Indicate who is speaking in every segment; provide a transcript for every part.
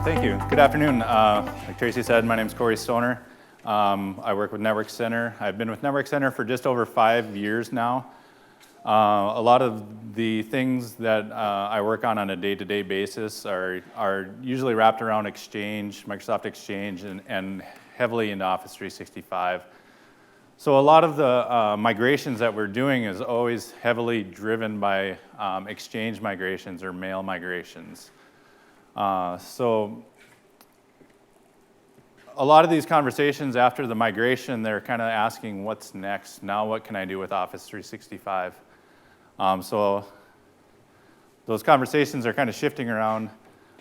Speaker 1: Thank you. Good afternoon. Like Tracy said, my name is Corey Stoner. I work with Network Center. I've been with Network Center for just over 5 years now. A lot of the things that I work on a day-to-day basis are usually wrapped around Exchange, Microsoft Exchange, and heavily into Office 365. So a lot of the migrations that we're doing is always heavily driven by Exchange migrations or mail migrations. So a lot of these conversations after the migration, they're kind of asking, what's next? Now what can I do with Office 365? So those conversations are kind of shifting around.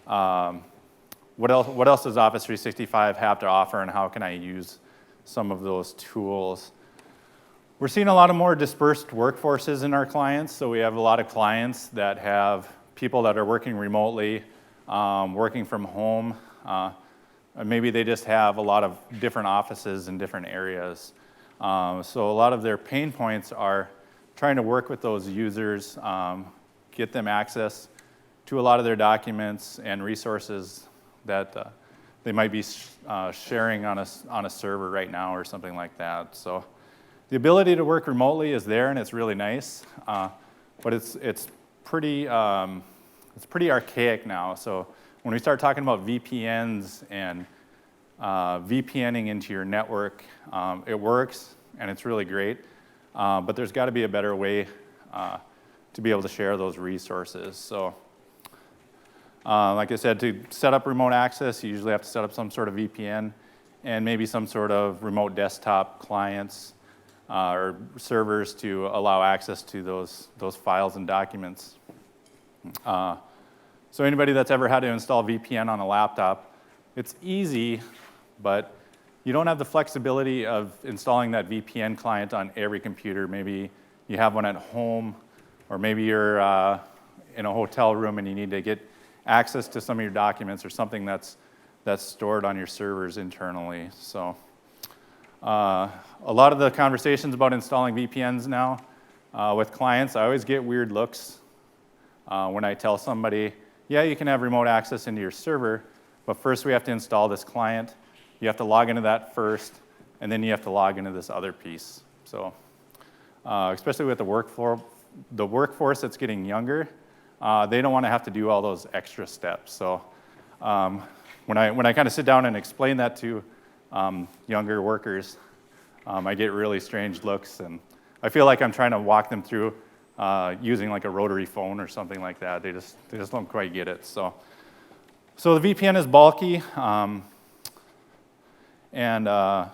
Speaker 1: What else does Office 365 have to offer, and how can I use some of those tools? We're seeing a lot of more dispersed workforces in our clients. So we have a lot of clients that have people that are working remotely, working from home. Maybe they just have a lot of different offices in different areas. So a lot of their pain points are trying to work with those users, get them access to a lot of their documents and resources that they might be sharing on a server right now or something like that. So the ability to work remotely is there, and it's really nice, but it's pretty archaic now. So when we start talking about VPNs and VPNing into your network, it works and it's really great, but there's got to be a better way to be able to share those resources. So like I said, to set up remote access, you usually have to set up some sort of VPN and maybe some sort of remote desktop clients or servers to allow access to those files and documents. So anybody that's ever had to install VPN on a laptop, it's easy, but you don't have the flexibility of installing that VPN client on every computer. Maybe you have one at home, or maybe you're in a hotel room and you need to get access to some of your documents or something that's stored on your servers internally. So a lot of the conversations about installing VPNs now with clients, I always get weird looks when I tell somebody, yeah, you can have remote access into your server, but first we have to install this client. You have to log into that first, and then you have to log into this other piece. So especially with the workforce that's getting younger, they don't want to have to do all those extra steps. So when I kind of sit down and explain that to younger workers, I get really strange looks, and I feel like I'm trying to walk them through using like a rotary phone or something like that. They just don't quite get it. So the VPN is bulky, and now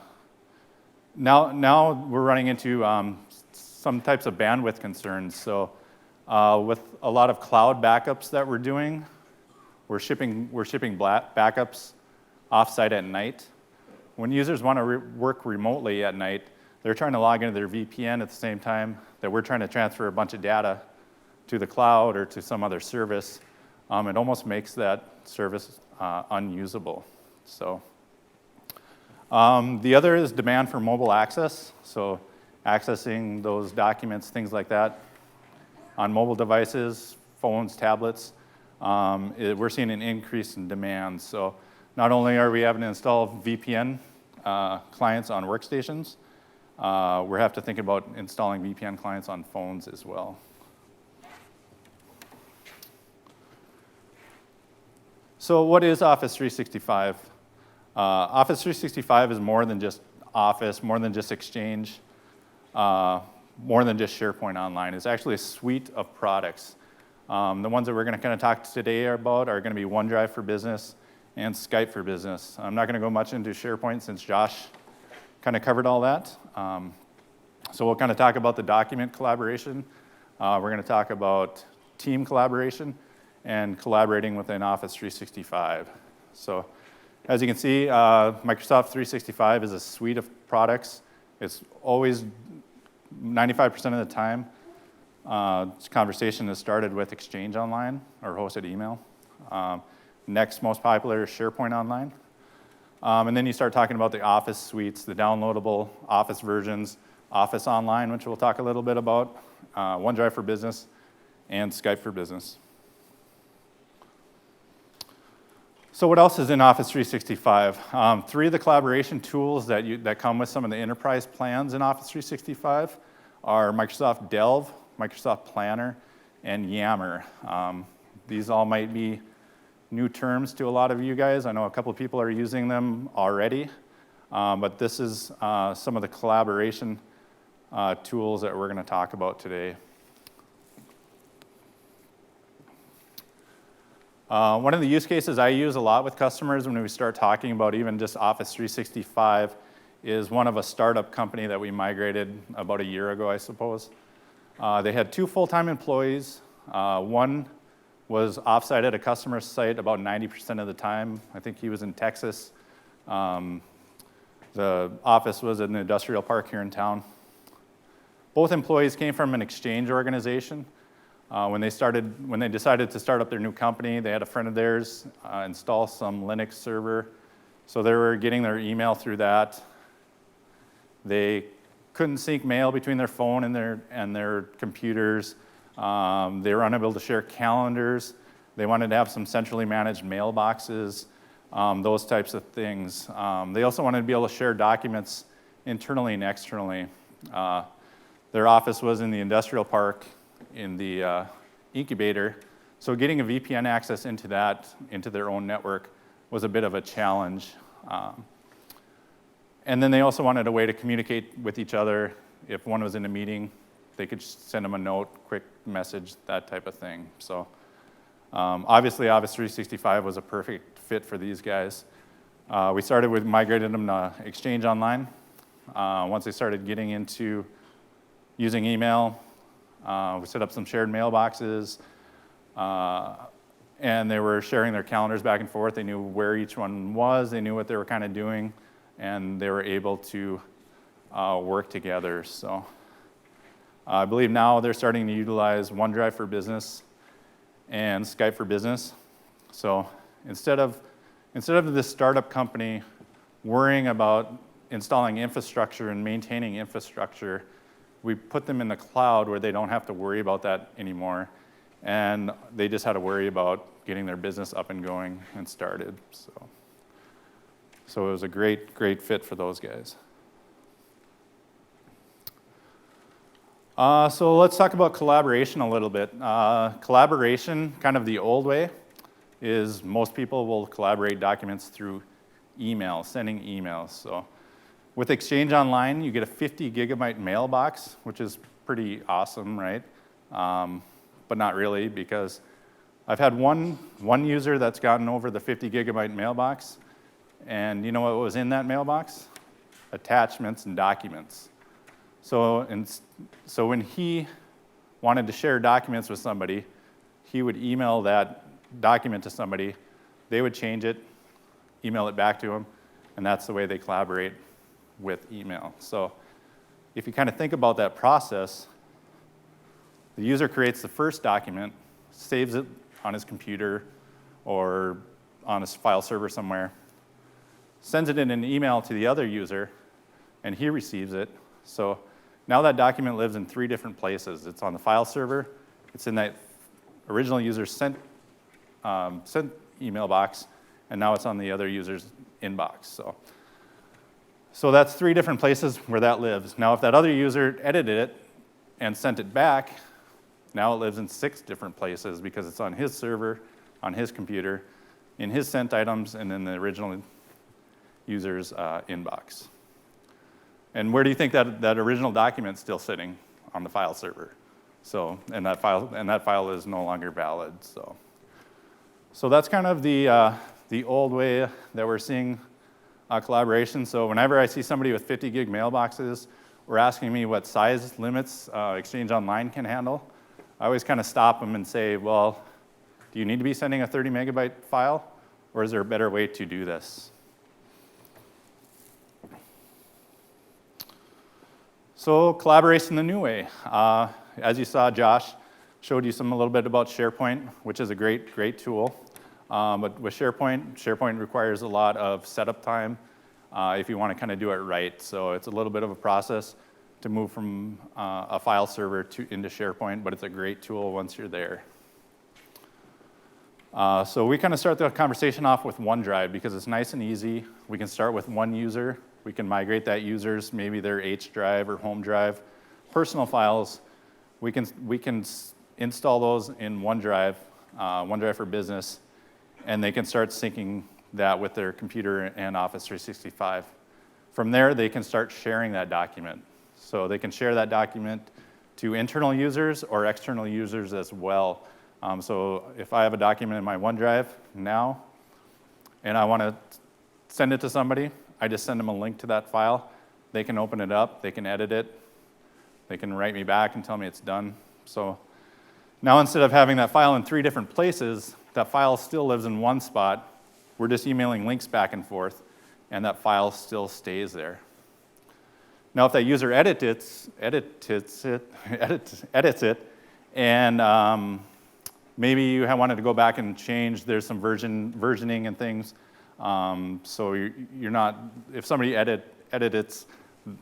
Speaker 1: we're running into some types of bandwidth concerns. So with a lot of cloud backups that we're doing, we're shipping backups offsite at night. When users want to work remotely at night, they're trying to log into their VPN at the same time that we're trying to transfer a bunch of data to the cloud or to some other service. It almost makes that service unusable. So the other is demand for mobile access. So accessing those documents, things like that, on mobile devices, phones, tablets, we're seeing an increase in demand. So not only are we having to install VPN clients on workstations, we have to think about installing VPN clients on phones as well. So what is Office 365? Office 365 is more than just Office, more than just Exchange, more than just SharePoint Online. It's actually a suite of products. The ones that we're going to kind of talk today about are going to be OneDrive for Business and Skype for Business. I'm not going to go much into SharePoint since Josh kind of covered all that. So we'll kind of talk about the document collaboration. We're going to talk about team collaboration and collaborating within Office 365. So as you can see, Microsoft 365 is a suite of products. It's always 95% of the time, this conversation is started with Exchange Online or hosted email. Next most popular is SharePoint Online. And then you start talking about the Office suites, the downloadable Office versions, Office Online, which we'll talk a little bit about, OneDrive for Business, and Skype for Business. So what else is in Office 365? Three of the collaboration tools that come with some of the enterprise plans in Office 365 are Microsoft Delve, Microsoft Planner, and Yammer. These all might be new terms to a lot of you guys. I know a couple of people are using them already, but this is some of the collaboration tools that we're going to talk about today. One of the use cases I use a lot with customers when we start talking about even just Office 365 is one of a startup company that we migrated about a year ago, I suppose. They had 2 full-time employees. One was offsite at a customer site about 90% of the time. I think he was in Texas. The office was in the industrial park here in town. Both employees came from an exchange organization. When they decided to start up their new company, they had a friend of theirs install some Linux server. So they were getting their email through that. They couldn't sync mail between their phone and their computers. They were unable to share calendars. They wanted to have some centrally managed mailboxes, those types of things. They also wanted to be able to share documents internally and externally. Their office was in the industrial park in the incubator, so getting a VPN access into their own network was a bit of a challenge. And then they also wanted a way to communicate with each other. If one was in a meeting, they could send them a note, quick message, that type of thing. So obviously Office 365 was a perfect fit for these guys. We started with migrating them to Exchange Online. Once they started getting into using email, we set up some shared mailboxes, and they were sharing their calendars back and forth. They knew where each one was. They knew what they were kind of doing, and they were able to work together. So I believe now they're starting to utilize OneDrive for Business and Skype for Business. So instead of this startup company worrying about installing infrastructure and maintaining infrastructure, we put them in the cloud where they don't have to worry about that anymore, and they just had to worry about getting their business up and going and started. So it was a great fit for those guys. So let's talk about collaboration a little bit. Collaboration, kind of the old way, is most people will collaborate documents through email, sending emails. So with Exchange Online, you get a 50 gigabyte mailbox, which is pretty awesome, right? But not really, because I've had one user that's gotten over the 50 gigabyte mailbox, and you know what was in that mailbox? Attachments and documents. So when he wanted to share documents with somebody, he would email that document to somebody, they would change it, email it back to him, and that's the way they collaborate with email. So if you kind of think about that process, the user creates the first document, saves it on his computer or on his file server somewhere, sends it in an email to the other user, and he receives it. So now that document lives in 3 different places. It's on the file server, it's in that original user's sent email box, and now it's on the other user's inbox. So that's 3 different places where that lives. Now, if that other user edited it and sent it back, now it lives in 6 different places because it's on his server, on his computer, in his sent items, and in the original user's inbox. And where do you think that original document's still sitting? On the file server. So, and that file is no longer valid. So that's kind of the old way that we're seeing collaboration. So whenever I see somebody with 50 gig mailboxes or asking me what size limits Exchange Online can handle, I always kind of stop them and say, well, do you need to be sending a 30 megabyte file, or is there a better way to do this? So collaboration the new way. As you saw, Josh showed you a little bit about SharePoint, which is a great tool. But with SharePoint requires a lot of setup time if you want to kind of do it right. So it's a little bit of a process to move from a file server into SharePoint, but it's a great tool once you're there. So we kind of start the conversation off with OneDrive because it's nice and easy. We can start with one user. We can migrate that user's, maybe their H drive or home drive, personal files. We can install those in OneDrive, OneDrive for Business, and they can start syncing that with their computer and Office 365. From there, they can start sharing that document. So they can share that document to internal users or external users as well. So if I have a document in my OneDrive now, and I want to send it to somebody, I just send them a link to that file. They can open it up, they can edit it, they can write me back and tell me it's done. So now instead of having that file in 3 different places, that file still lives in one spot. We're just emailing links back and forth, and that file still stays there. Now if that user edits it, and maybe you wanted to go back and change, there's some versioning and things. So you're not, if somebody edits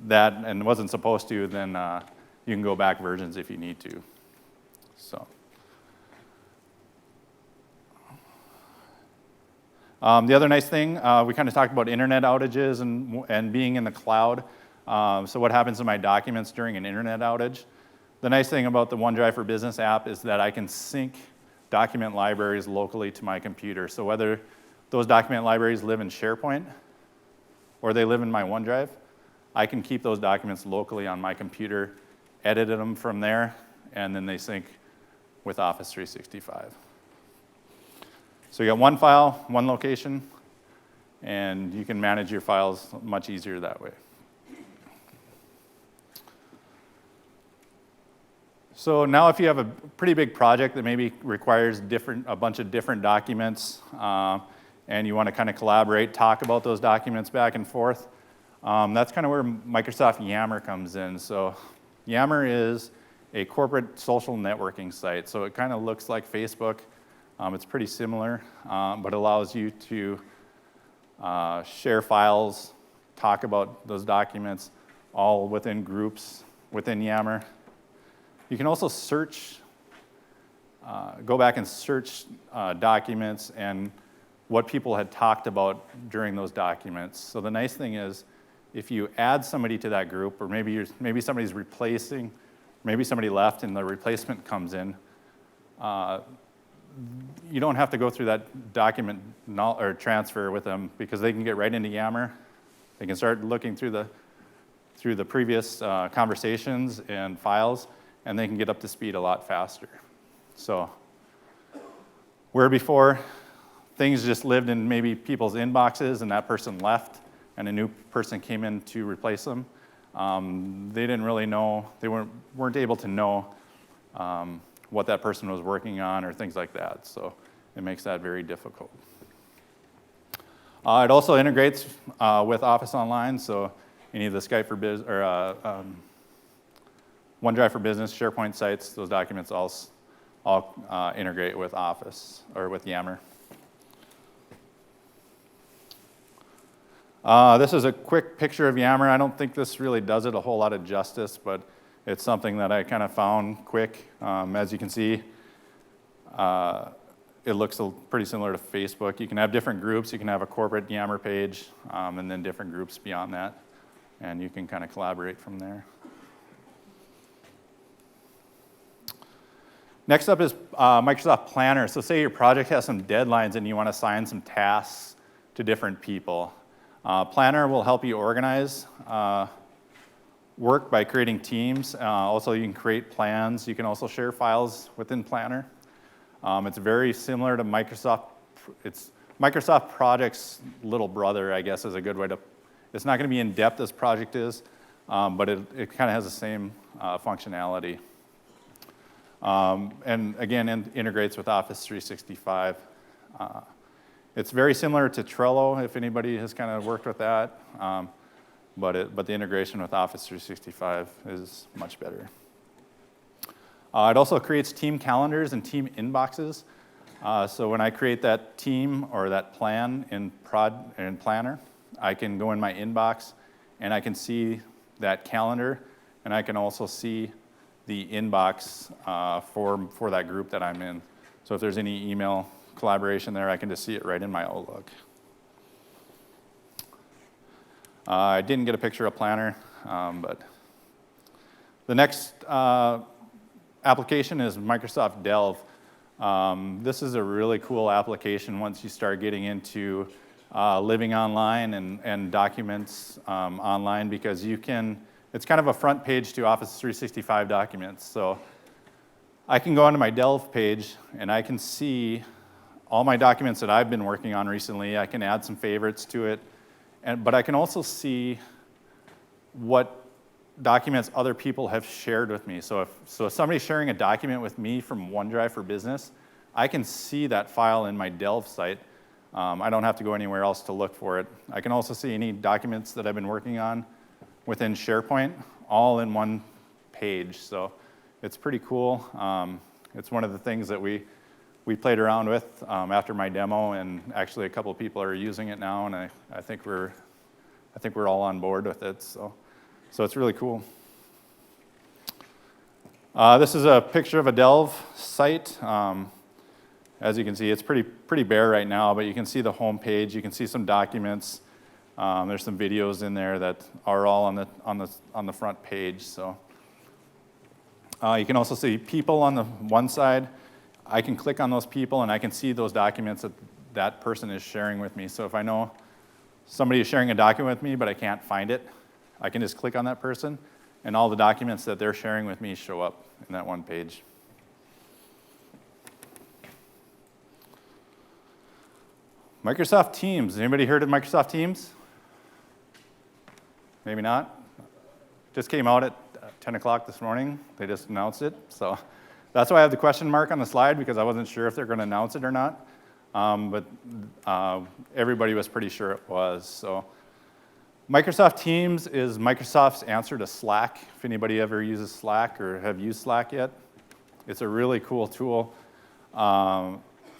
Speaker 1: that and wasn't supposed to, then you can go back versions if you need to. So. The other nice thing, we kind of talked about internet outages and being in the cloud. So what happens to my documents during an internet outage? The nice thing about the OneDrive for Business app is that I can sync document libraries locally to my computer. So whether those document libraries live in SharePoint or they live in my OneDrive, I can keep those documents locally on my computer, edit them from there, and then they sync with Office 365. So you got one file, one location, and you can manage your files much easier that way. So now if you have a pretty big project that maybe requires a bunch of different documents, and you want to kind of collaborate, talk about those documents back and forth, that's kind of where Microsoft Yammer comes in. So Yammer is a corporate social networking site. So it kind of looks like Facebook. It's pretty similar, but allows you to share files, talk about those documents, all within groups within Yammer. You can also search, go back and search documents and what people had talked about during those documents. So the nice thing is, if you add somebody to that group, or maybe somebody's replacing, maybe somebody left and the replacement comes in, you don't have to go through that document or transfer with them because they can get right into Yammer. They can start looking through the previous conversations and files, and they can get up to speed a lot faster. So where before things just lived in maybe people's inboxes and that person left and a new person came in to replace them, they didn't really know, they weren't able to know what that person was working on or things like that. So it makes that very difficult. It also integrates with Office Online, so any of the Skype for Biz or OneDrive for Business, SharePoint sites, those documents all integrate with Office or with Yammer. This is a quick picture of Yammer. I don't think this really does it a whole lot of justice, but it's something that I kind of found quick. As you can see, it looks pretty similar to Facebook. You can have different groups. You can have a corporate Yammer page, and then different groups beyond that. And you can kind of collaborate from there. Next up is Microsoft Planner. So say your project has some deadlines and you want to assign some tasks to different people. Planner will help you organize work by creating teams. Also, you can create plans. You can also share files within Planner. It's very similar to Microsoft. It's Microsoft Project's little brother, I guess, is a good way to. It's not going to be in depth as Project is, but it kind of has the same functionality. And again, integrates with Office 365. It's very similar to Trello, if anybody has kind of worked with that. But the integration with Office 365 is much better. It also creates team calendars and team inboxes. So when I create that team or that plan in Planner, I can go in my inbox and I can see that calendar, and I can also see the inbox for that group that I'm in. So if there's any email collaboration there. I can just see it right in my Outlook. I didn't get a picture of Planner, but the next application is Microsoft Delve. This is a really cool application once you start getting into living online and documents online, because you can, it's kind of a front page to Office 365 documents. So I can go onto my Delve page and I can see all my documents that I've been working on recently. I can add some favorites to it, but I can also see what documents other people have shared with me. So if somebody's sharing a document with me from OneDrive for Business, I can see that file in my Delve site. I don't have to go anywhere else to look for it. I can also see any documents that I've been working on within SharePoint, all in one page. So it's pretty cool. It's one of the things that we played around with after my demo, and actually a couple of people are using it now, and I think we're all on board with it. So it's really cool. This is a picture of a Delve site. As you can see, it's pretty bare right now, but you can see the home page. You can see some documents. There's some videos in there that are all on the front page. So you can also see people on the one side. I can click on those people and I can see those documents that person is sharing with me. So if I know somebody is sharing a document with me, but I can't find it, I can just click on that person, and all the documents that they're sharing with me show up in that one page. Microsoft Teams. Anybody heard of Microsoft Teams? Maybe not. Just came out at 10 o'clock this morning. They just announced it. So that's why I have the question mark on the slide, because I wasn't sure if they're going to announce it or not. But everybody was pretty sure it was. So Microsoft Teams is Microsoft's answer to Slack. If anybody ever uses Slack or have used Slack yet, it's a really cool tool.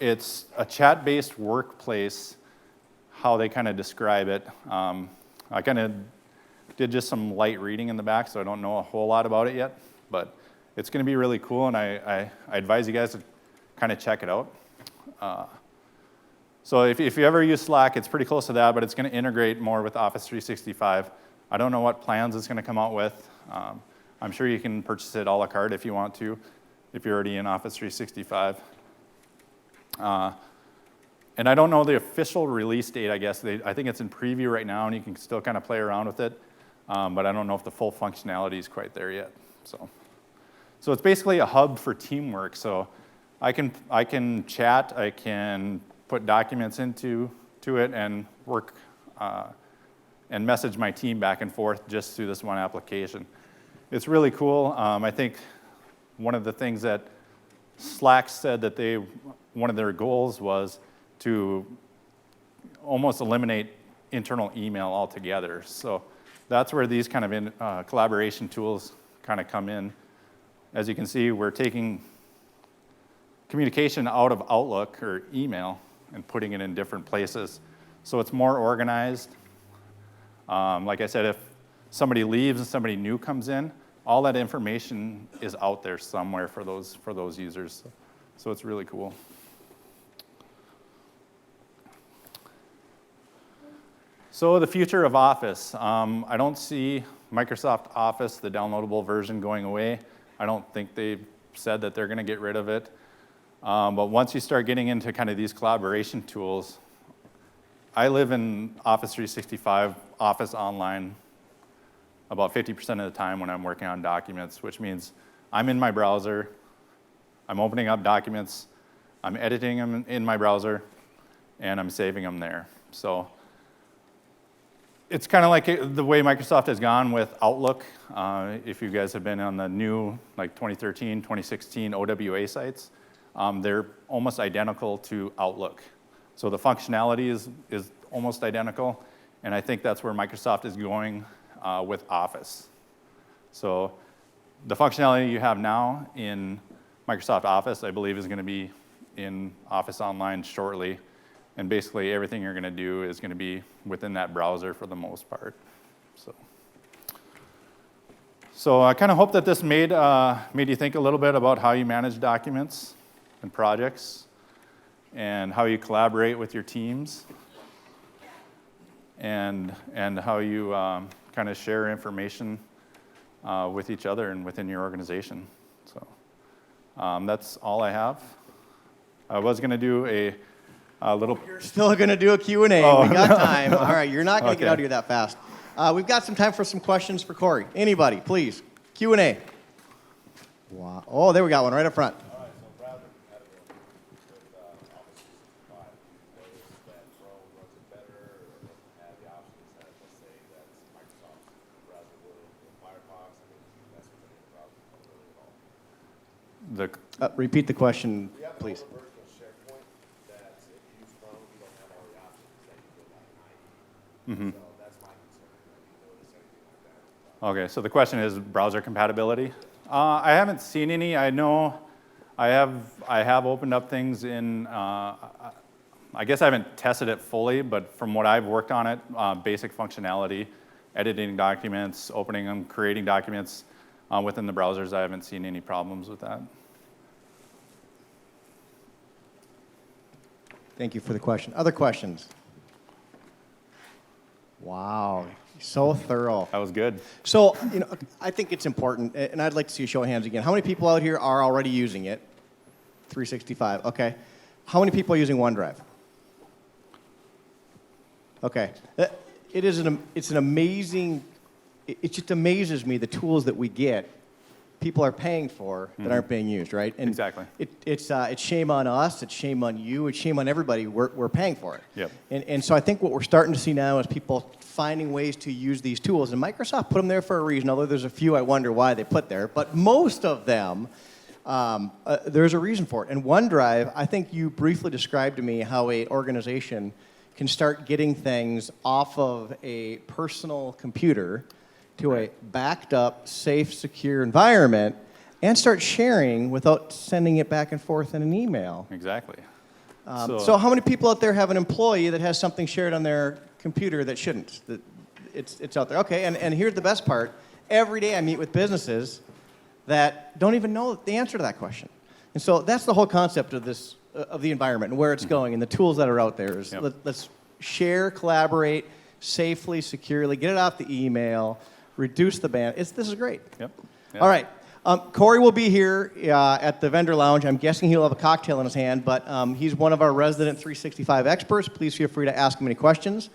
Speaker 1: It's a chat-based workplace, how they kind of describe it. I kind of did just some light reading in the back, so I don't know a whole lot about it yet, but it's going to be really cool, and I advise you guys to kind of check it out. So if you ever use Slack, it's pretty close to that, but it's going to integrate more with Office 365. I don't know what plans it's going to come out with. I'm sure you can purchase it a la carte if you want to, if you're already in Office 365. And I don't know the official release date, I guess. I think it's in preview right now, and you can still kind of play around with it. But I don't know if the full functionality is quite there yet. So it's basically a hub for teamwork. So I can chat, I can put documents into it, and work and message my team back and forth just through this one application. It's really cool. I think one of the things that Slack said that one of their goals was to almost eliminate internal email altogether. So that's where these kind of collaboration tools kind of come in. As you can see, we're taking communication out of Outlook or email and putting it in different places. So it's more organized. Like I said, if somebody leaves and somebody new comes in, all that information is out there somewhere for those users. So it's really cool. So the future of Office. I don't see Microsoft Office, the downloadable version, going away. I don't think they've said that they're going to get rid of it. But once you start getting into kind of these collaboration tools, I live in Office 365, Office Online, about 50% of the time when I'm working on documents, which means I'm in my browser, I'm opening up documents, I'm editing them in my browser, and I'm saving them there. So it's kind of like the way Microsoft has gone with Outlook. If you guys have been on the new, like 2013, 2016 OWA sites, they're almost identical to Outlook. So the functionality is almost identical, and I think that's where Microsoft is going with Office. So the functionality you have now in Microsoft Office, I believe, is going to be in Office Online shortly. And basically everything you're going to do is going to be within that browser for the most part. So I kind of hope that this made you think a little bit about how you manage documents and projects. and how you collaborate with your teams, and how you kind of share information with each other and within your organization. So that's all I have. I was going to do a little...
Speaker 2: You're still going to do a Q&A.
Speaker 1: Oh,
Speaker 2: we got
Speaker 1: no.
Speaker 2: time. All right, you're not going to
Speaker 1: Okay.
Speaker 2: get out of here that fast. We've got some time for some questions for Corey. Anybody, please. Q&A. Wow. Oh, there we got one right up front.
Speaker 3: All right, so browser compatibility with Office 365, do you notice that Chrome runs it better or doesn't have the options that, let's say, that Microsoft browser would with Firefox? I mean, do you mess with any of the browser compatibility at all?
Speaker 2: Repeat the question,
Speaker 3: We have an
Speaker 2: please.
Speaker 3: older version of SharePoint that if you use Chrome, you don't have all the options that you would like in IE. So that's my concern. Have you noticed anything like that?
Speaker 1: Okay, so the question is browser compatibility. I haven't seen any. I know I have opened up things in, I guess I haven't tested it fully, but from what I've worked on it, basic functionality, editing documents, opening them, creating documents within the browsers, I haven't seen any problems with that.
Speaker 2: Thank you for the question. Other questions? Wow, so thorough.
Speaker 1: That was good.
Speaker 2: So, I think it's important, and I'd like to see a show of hands again. How many people out here are already using it? 365, okay. How many people are using OneDrive? Okay. It's an amazing, it just amazes me the tools that we get, people are paying for that aren't being used, right? And
Speaker 1: Exactly.
Speaker 2: It's shame on us, it's shame on you, it's shame on everybody. We're paying for it.
Speaker 1: Yep.
Speaker 2: And so I think what we're starting to see now is people finding ways to use these tools. And Microsoft put them there for a reason, although there's a few I wonder why they put there. But most of them, there's a reason for it. And OneDrive, I think you briefly described to me how an organization can start getting things off of a personal computer to a backed up, safe, secure environment and start sharing without sending it back and forth in an email.
Speaker 1: Exactly.
Speaker 2: So how many people out there have an employee that has something shared on their computer that shouldn't? That it's out there. Okay, and here's the best part. Every day I meet with businesses that don't even know the answer to that question. And so that's the whole concept of this, of the environment and where it's going and the tools that are out there. Is let's share, collaborate, safely, securely, get it off the email, reduce the ban. This is great.
Speaker 1: Yep.
Speaker 2: All right. Corey will be here at the vendor lounge. I'm guessing he'll have a cocktail in his hand, but he's one of our resident 365 experts. Please feel free to ask him any questions.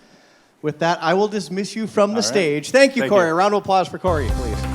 Speaker 2: With that, I will dismiss you from the stage. Thank you, Corey. A round of applause for Corey, please.